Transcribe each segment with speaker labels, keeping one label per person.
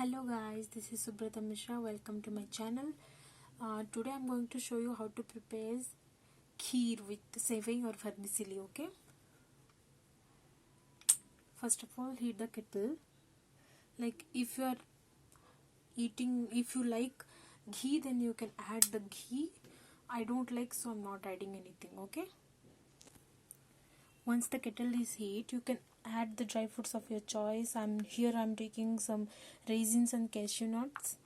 Speaker 1: Hello guys, this is Subrata Mishra. Welcome to my channel. Today I'm going to show you how to prepare kheer with sevayi or vermicelli. Okay. First of all, heat the kettle. Like if you like ghee, then you can add the ghee. I don't like, so I'm not adding anything. Okay. Once the kettle is heat, you can add the dry fruits of your choice. I'm taking some raisins and cashew nuts.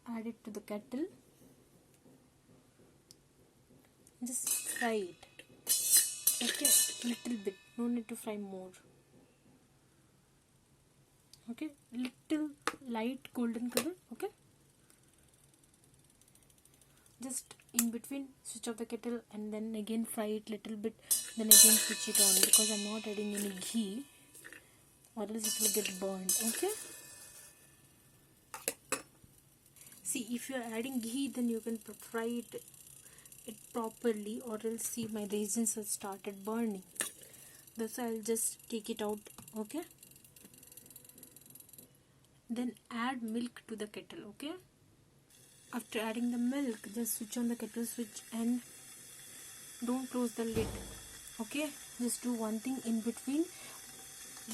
Speaker 1: Add it to the kettle. Just fry it. Okay, little bit. No need to fry more. Okay, little light golden color. Okay. Just in between, switch off the kettle and then again fry it little bit. Then again switch it on, because I'm not adding any ghee, or else it will get burned. Okay. See, if you are adding ghee, then you can fry it properly, or else see my raisins have started burning. That's why I'll just take it out. Okay. Then add milk to the kettle. Okay. After adding the milk, just switch on the kettle switch and don't close the lid. Okay. Just do one thing in between.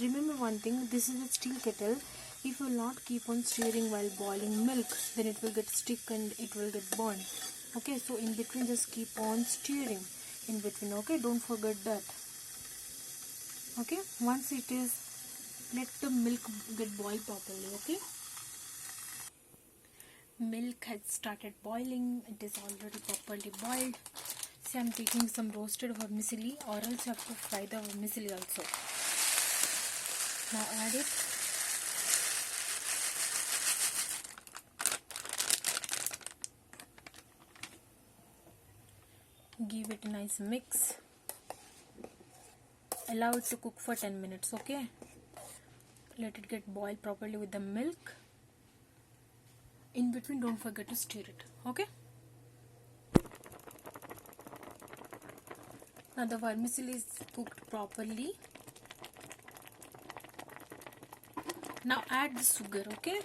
Speaker 1: Remember one thing, this is a steel kettle. If you will not keep on stirring while boiling milk, then it will get stick and it will get burned. Okay, so in between just keep on stirring in between. Okay, don't forget that. Okay, once it is, let the milk get boiled properly. Okay, milk has started boiling. It is already properly boiled. See, I'm taking some roasted vermicelli, or else you have to fry the vermicelli also. Now add it. Give it a nice mix. Allow it to cook for 10 minutes. Okay. Let it get boiled properly with the milk. In between, don't forget to stir it. Okay. Now the vermicelli is cooked properly. Now add the sugar. Okay.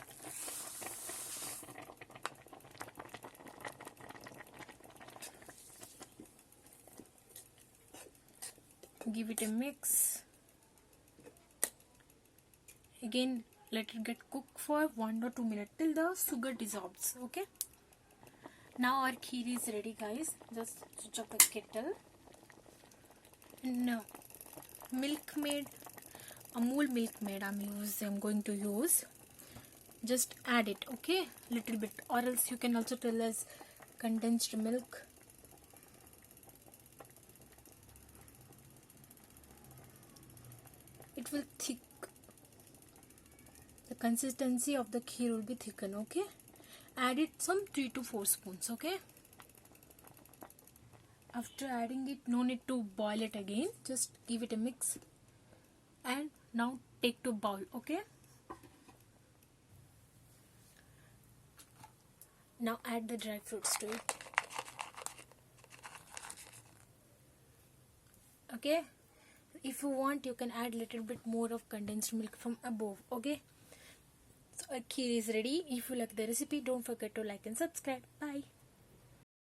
Speaker 1: Give it a mix. Again, let it get cooked for 1 or 2 minutes till the sugar dissolves. Okay. Now our kheer is ready, guys. Just switch off the kettle. No, milkmaid, Amul milkmaid I'm going to use. Just add it. Okay, little bit, or else you can also tell us condensed milk. It will thick. The consistency of the kheer will be thickened. Okay. Add it some 3 to 4 spoons. Okay. After adding it, no need to boil it again. Just give it a mix. And now take to bowl. Okay. Now add the dry fruits to it. Okay. If you want, you can add little bit more of condensed milk from above. Okay. So our kheer is ready. If you like the recipe, don't forget to like and subscribe.